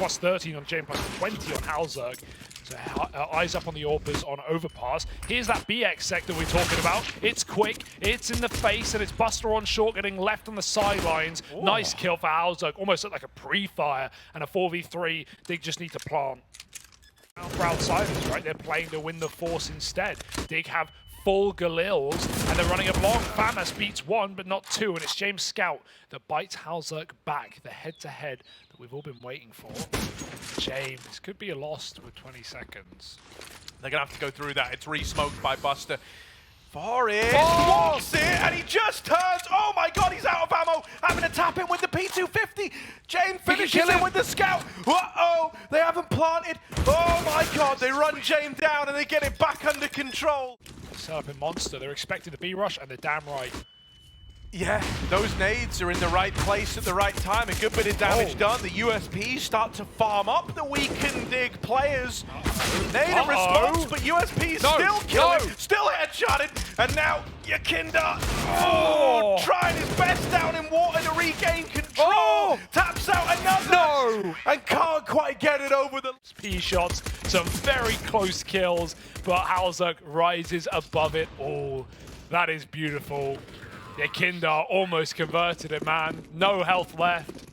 plus 13 on James, plus 20 on hallzerk. So eyes up on the AWPers on Overpass. Here's that BX sector we're talking about. It's quick, it's in the face, and it's Buster on short getting left on the sidelines. Ooh. Nice kill for hallzerk, almost looked like a pre-fire, and a 4v3. Dig just need to plant. For outsiders, right? They're playing to win the force instead. Dig have full Galils, and they're running it long. Famas beats one, but not two, and it's James Scout that bites hallzerk back, the head-to-head that we've all been waiting for. James, this could be a loss with 20 seconds. They're going to have to go through that. It's re-smoked by Buster. Forrest wants it, and he just turns. Oh my god, he's out of ammo. Having to tap in with the P250. James finishes him with the Scout. Uh-oh, they haven't planted. Oh my god, they run James down and they get it back under control. Set up in Monster, they're expecting the B-rush, and they're damn right. Yeah, those nades are in the right place at the right time. A good bit of damage done. The USPs start to farm up the weakened Dig players. Nade in response, but USPs still killing, still headshotted, and now Yakinda trying his best down in water to regain control. Taps out another, and can't quite get it over the P shots. Some very close kills, but hallzerk rises above it all. That is beautiful. Yakinda almost converted it, man. No health left.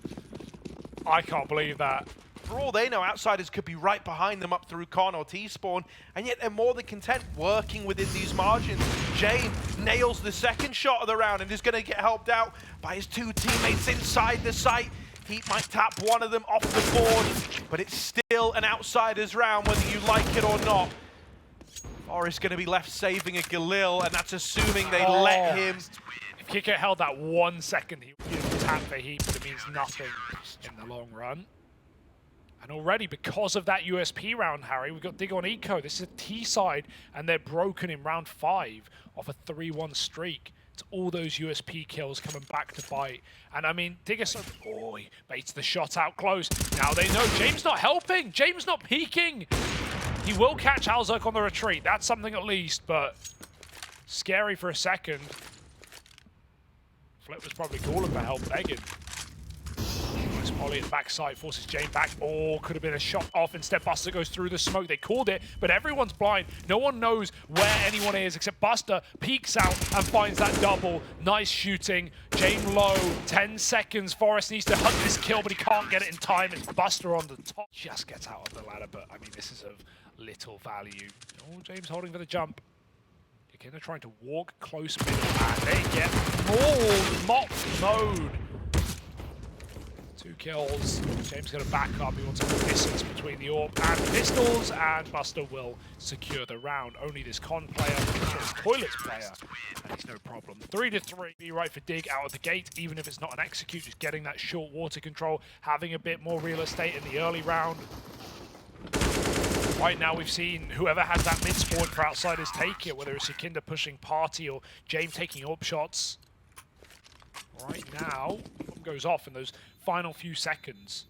I can't believe that. For all they know, outsiders could be right behind them up through Con or T-Spawn, and yet they're more than content working within these margins. Jane nails the second shot of the round and is going to get helped out by his two teammates inside the site. HEAP might tap one of them off the board, but it's still an outsiders round whether you like it or not. Forrest going to be left saving a Galil, and that's assuming they let him. If Kicker held that 1 second, he would tap for HEAP, but it means nothing in the long run. And already, because of that USP round, Harry, we've got Dig on Eco. This is a T side, and they're broken in round 5 off a 3-1 streak. It's all those USP kills coming back to bite. And I mean, Digger, he baits the shot out close. Now they know James not helping. James not peeking. He will catch hallzerk on the retreat. That's something at least, but scary for a second. Flip was probably calling for help, begging. Nice volley at the backside, forces Jane back. Oh, could have been a shot off. Instead, Buster goes through the smoke. They called it, but everyone's blind. No one knows where anyone is, except Buster peeks out and finds that double. Nice shooting. Jane low, 10 seconds. Forrest needs to hunt this kill, but he can't get it in time. It's Buster on the top. Just gets out of the ladder, but I mean, this is of little value. Oh, James holding for the jump. Yakinda trying to walk close middle, and they get mauled. Mop mode. 2 kills. James going to back up. He wants a distance between the AWP and the pistols, and Buster will secure the round. Only this Con player, this Toilets player, and he's no problem. 3-3. Be right for Dig out of the gate, even if it's not an execute, just getting that short water control, having a bit more real estate in the early round. Right now, we've seen whoever has that mid spawn for outsiders take it, whether it's Yakinda pushing party or James taking AWP shots. Right now, one goes off in those final few seconds.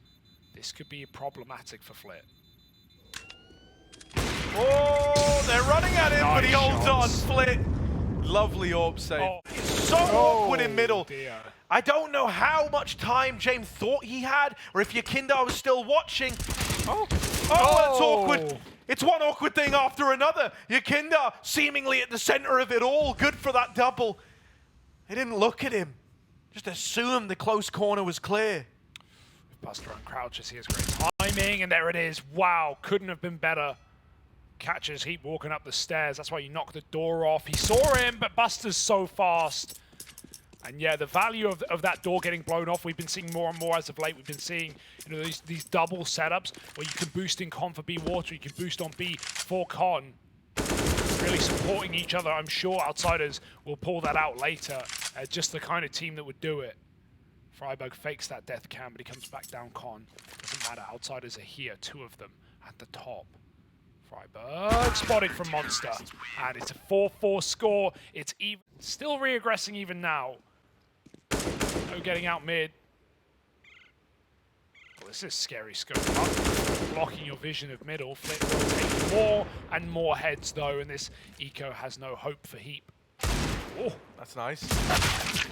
This could be problematic for Flit. Oh, they're running at him, nice but he holds on. shots. Flit. Lovely AWP save. It's so awkward in middle. Dear. I don't know how much time James thought he had, or if Yakinda was still watching. Oh, that's awkward. It's one awkward thing after another. Yakinda seemingly at the center of it all. Good for that double. They didn't look at him. Just assumed the close corner was clear. Buster uncrouches, he has great timing, and there it is. Wow, couldn't have been better. Catches HEAP walking up the stairs. That's why you knock the door off. He saw him, but Buster's so fast. And yeah, the value of that door getting blown off, we've been seeing more and more as of late. We've been seeing, you know, these double setups where you can boost in Con for B water, you can boost on B for Con. Really supporting each other. I'm sure outsiders will pull that out later. Just the kind of team that would do it. Freiburg fakes that death cam, but he comes back down Con. Doesn't matter, outsiders are here, 2 of them at the top. Freiburg spotted from Monster, and it's a 4-4 score. It's even, still re-aggressing even now. No getting out mid. Well, this is scary scope up. Blocking your vision of middle. Flit will take more and more heads though, and this Eco has no hope for HEAP. Oh, that's nice.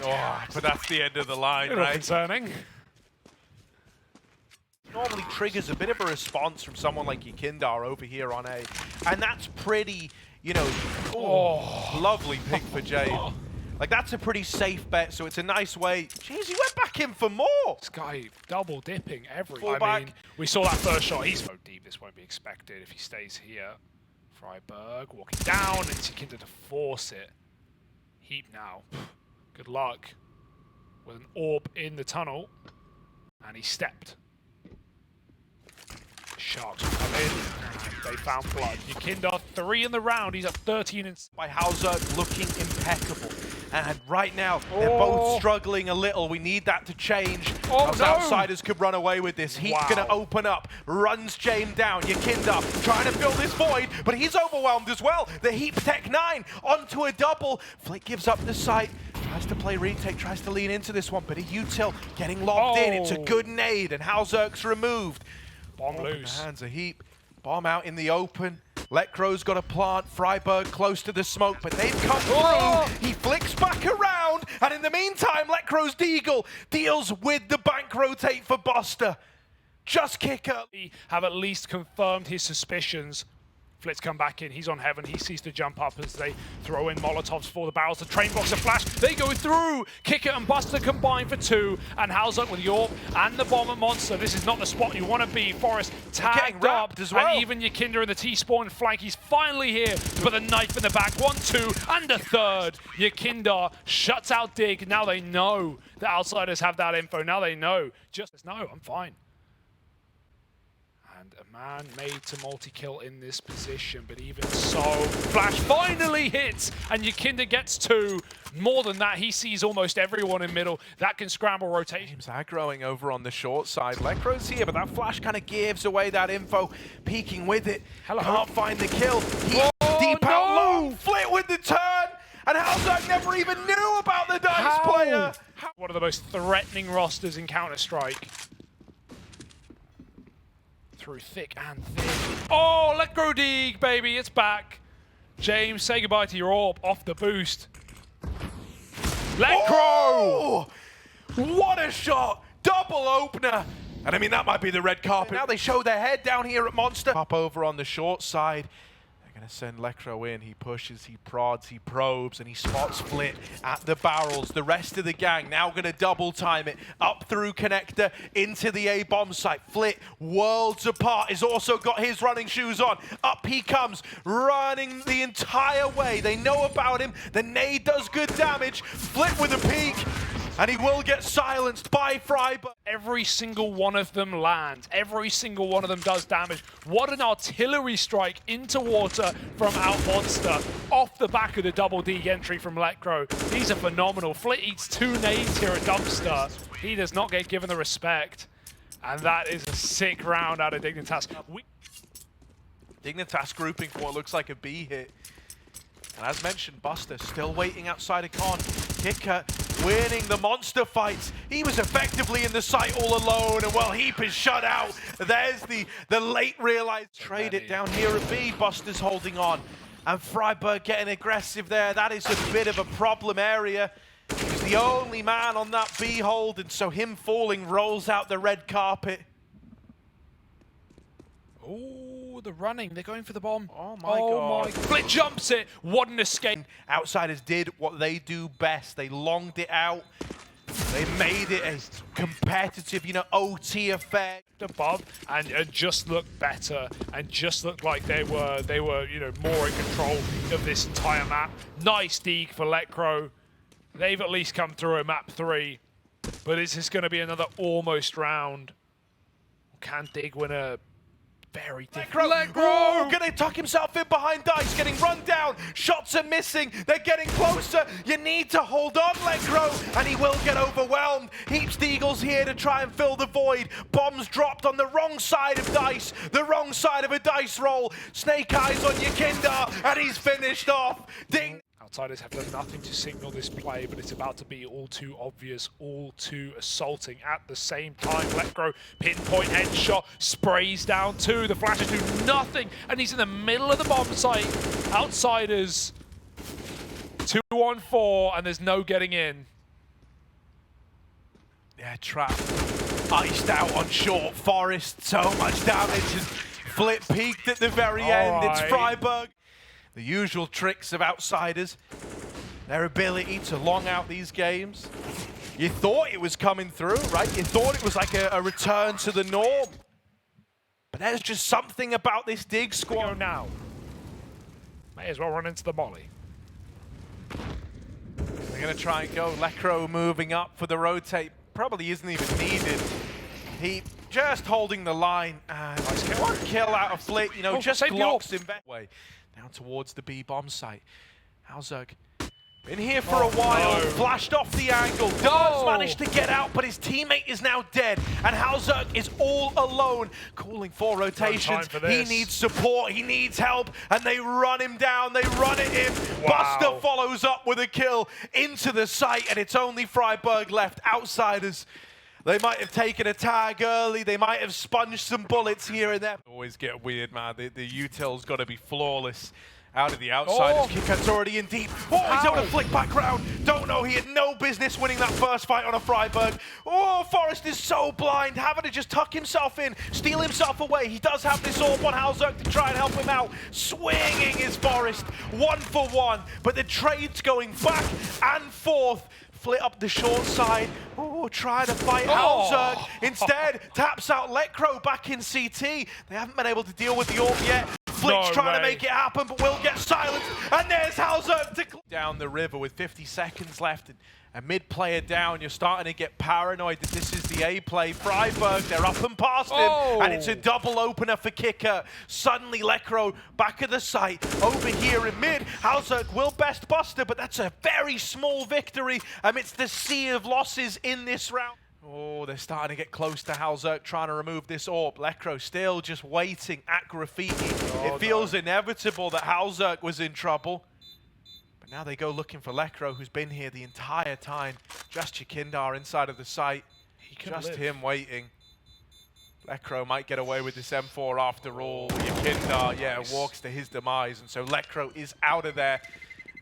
Oh, but that's the end of the line, A little right? concerning. Normally triggers a bit of a response from someone like Yakindar over here on A. And that's pretty, you know, lovely pick for Jay. Like, that's a pretty safe bet, so it's a nice way. Jeez, he went back in for more. This guy double dipping every. Fullback. I mean, we saw that first shot. He's so deep, this won't be expected if he stays here. Freiburg walking down, and Tikkinda to force it. HEAP now. Good luck. With an orb in the tunnel. And he stepped. Sharks will come in. They found blood. Yakindar 3 in the round. He's at 13 in. By hallzerk looking impeccable. And right now, they're both struggling a little. We need that to change. Those outsiders could run away with this. He's going to open up, runs James down. Yakindar trying to fill this void, but he's overwhelmed as well. The HEAP Tech 9 onto a double. Flick gives up the site. Tries to play retake, tries to lean into this one, but a util getting lobbed in. It's a good nade, and hallzerk's removed. Bomb loose. The hands of HEAP. Bomb out in the open. Lekro's got a plant. Freiburg close to the smoke, but they've come through. He flicks back around, and in the meantime, Lekro's Deagle deals with the bank rotate for Buster. Just kick up. Have at least confirmed his suspicions. Flitz come back in, he's on heaven, he sees to jump up as they throw in Molotovs for the barrels. The train box, a flash, they go through! Kicker and Buster combine for 2, and hallzerk with Yorp and the bomb at Monster. This is not the spot you want to be. Forrest tagged up, as well. And even Yakindar in the T-spawn flank, he's finally here to put a knife in the back. 1, 2, and a third. Yakindar shuts out Dig. Now they know the outsiders have that info. Now they know. Just, no, I'm fine. And a man made to multi-kill in this position, but even so, Flash finally hits, and Yakindar gets 2. More than that, he sees almost everyone in middle. That can scramble rotation. James aggroing over on the short side. Lekro's here, but that flash kind of gives away that info. Peeking with it. Hello. Can't find the kill. Deep out long. Flit with the turn. And hallzerk never even knew about the DICE player. One of the most threatening rosters in Counter-Strike. Through thick and thin. Oh, Lekro Deeg, baby, it's back. James, say goodbye to your orb off the boost. Lekro! Oh, what a shot! Double opener! And I mean, that might be the red carpet. Now they show their head down here at Monster. Pop over on the short side. They're going to send Lekro in. He pushes, he prods, he probes, and he spots Flit at the barrels. The rest of the gang now going to double time it. Up through connector into the A bomb site. Flit, worlds apart, has also got his running shoes on. Up he comes, running the entire way. They know about him. The nade does good damage. Flit with a peek. And he will get silenced by Freiburg. Every single one of them lands. Every single one of them does damage. What an artillery strike into water from out Monster. Off the back of the double D entry from Lekro. These are phenomenal. Flit eats 2 nades here at Dumpster. He does not get given the respect. And that is a sick round out of Dignitas. Dignitas grouping for what looks like a B hit. And as mentioned, Buster still waiting outside of Con. Kicker winning the monster fights. He was effectively in the site all alone, and well, HEAP is shut out. There's the late realized. Trade it down here at B. Buster's holding on. And Freiburg getting aggressive there. That is a bit of a problem area. He's the only man on that B hold, and so him falling rolls out the red carpet. Oh, the running. They're going for the bomb. Oh my God. Flit jumps it. What an escape. Outsiders did what they do best. They longed it out. They made it a competitive, you know, OT affair. Above and just looked better and just looked like they were, you know, more in control of this entire map. Nice Deeg for Lekro. They've at least come through at map 3. But is this going to be another almost round? Can Dig win a very different... Lekro gonna tuck himself in behind DICE, getting run down. Shots are missing. They're getting closer. You need to hold on, Lekro, and he will get overwhelmed. HEAP's Deagle's here to try and fill the void. Bombs dropped on the wrong side of DICE, the wrong side of a DICE roll. Snake eyes on Yakindar, and he's finished off. Ding. Outsiders have done nothing to signal this play, but it's about to be all too obvious, all too assaulting at the same time. Lekro, pinpoint headshot, sprays down 2. The flashes do nothing, and he's in the middle of the bomb site. Outsiders, 2 on 4, and there's no getting in. Yeah, trap. iced out on short. Forest, so much damage. Flip peaked at the very end. It's Freiburg. The usual tricks of Outsiders. Their ability to long out these games. You thought it was coming through, right? You thought it was like a return to the norm. But there's just something about this Dig squad. Go now. May as well run into the molly. They're going to try and go. Lekro moving up for the rotate. Probably isn't even needed. He just holding the line. Nice kill. One kill out of Flick, you know, just blocks him back. Way down towards the B bomb site. hallzerk been here for a while, flashed off the angle, does manage to get out, but his teammate is now dead, and hallzerk is all alone, calling for rotations. He needs support, he needs help, and they run him down, they run it in. Buster follows up with a kill into the site, and it's only Freiburg left. Outsiders, they might have taken a tag early, they might have sponged some bullets here and there. Always get weird, man. The util's got to be flawless. Out of the outside, Kicker's already in deep. Oh, he's on a flick back round. Don't know, he had no business winning that first fight on a Freiburg. Oh, Forest is so blind, having to just tuck himself in, steal himself away. He does have this orb on hallzerk to try and help him out. Swinging is Forest, 1 for 1, but the trade's going back and forth. Flit up the short side. Oh, try to fight hallzerk. Instead, taps out Lekro back in CT. They haven't been able to deal with the orb yet. Flick's trying to make it happen, but will get silenced. And there's hallzerk to down the river with 50 seconds left. And a mid player down, you're starting to get paranoid that this is the A play. Freiburg, they're up and past him, and it's a double opener for Kicker. Suddenly, Lekro back at the site, over here in mid. hallzerk will best Buster, but that's a very small victory amidst the sea of losses in this round. Oh, they're starting to get close to hallzerk, trying to remove this orb. Lekro still just waiting at graffiti. It feels inevitable that hallzerk was in trouble. But now they go looking for Lekro, who's been here the entire time. Just Yakindar inside of the site. Just him waiting. Lekro might get away with this M4 after all. Yakindar, walks to his demise. And so Lekro is out of there,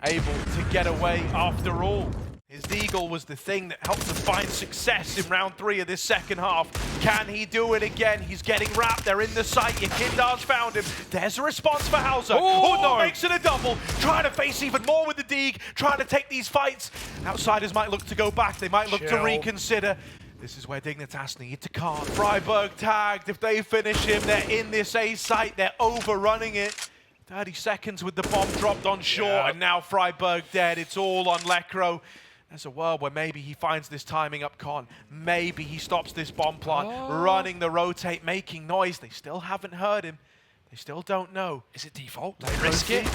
able to get away after all. His Deagle was the thing that helped him find success in round 3 of this second half. Can he do it again? He's getting wrapped. They're in the site. Yakindar's found him. There's a response for hallzerk. Oh, no, makes it a double. Trying to face even more with the Deag. Trying to take these fights. Outsiders might look to go back. They might look to reconsider. This is where Dignitas need to calm. Freiburg tagged. If they finish him, they're in this A site. They're overrunning it. 30 seconds with the bomb dropped on shore. And now Freiburg dead. It's all on Lekro. There's a world where maybe he finds this timing up Con. Maybe he stops this bomb plant, running the rotate, making noise. They still haven't heard him. They still don't know. Is it default? They risk it.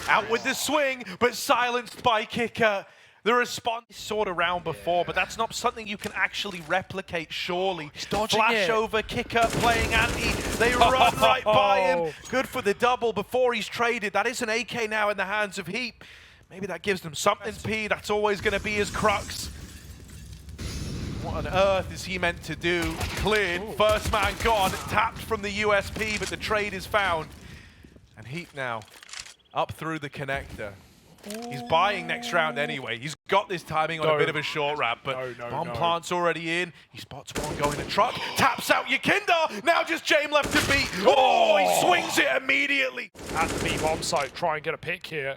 Out with the swing, but silenced by Kicker. The response sort of round before, but that's not something you can actually replicate, surely. Flash over, Kicker playing anti. They run right by him. Good for the double before he's traded. That is an AK now in the hands of HEAP. Maybe that gives them something, P. That's always going to be his crux. What on earth is he meant to do? Cleared, first man gone, tapped from the USP, but the trade is found. And HEAP now, up through the connector. He's buying next round anyway. He's got this timing on a bit of a short wrap, but bomb plant's already in. He spots one going to truck, taps out Yakindar. Now just James left to beat. Oh, he swings it immediately. At the B bomb site, try and get a pick here.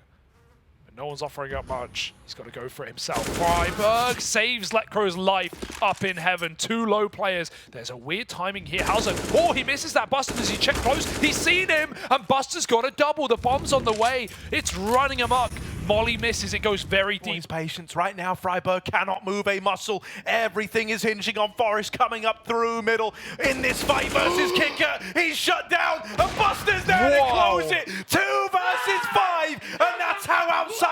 No one's offering up much. He's got to go for it himself. Freiburg saves Lekro's life up in heaven. 2 low players. There's a weird timing here. hallzerk. Oh, he misses that Buster as he checks close. He's seen him, and Buster's got a double. The bomb's on the way. It's running amok. Molly misses. It goes very deep. His patience right now. Freiburg cannot move a muscle. Everything is hinging on Forest coming up through middle in this fight versus Kicker. He's shut down, and Buster's there to close it. 2 versus 5, and that's how Outsiders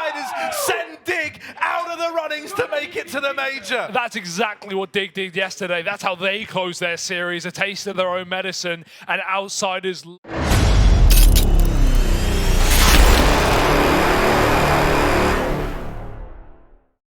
send Dig out of the runnings to make it to the major. That's exactly what Dig did yesterday. That's how they closed their series. A taste of their own medicine, and Outsiders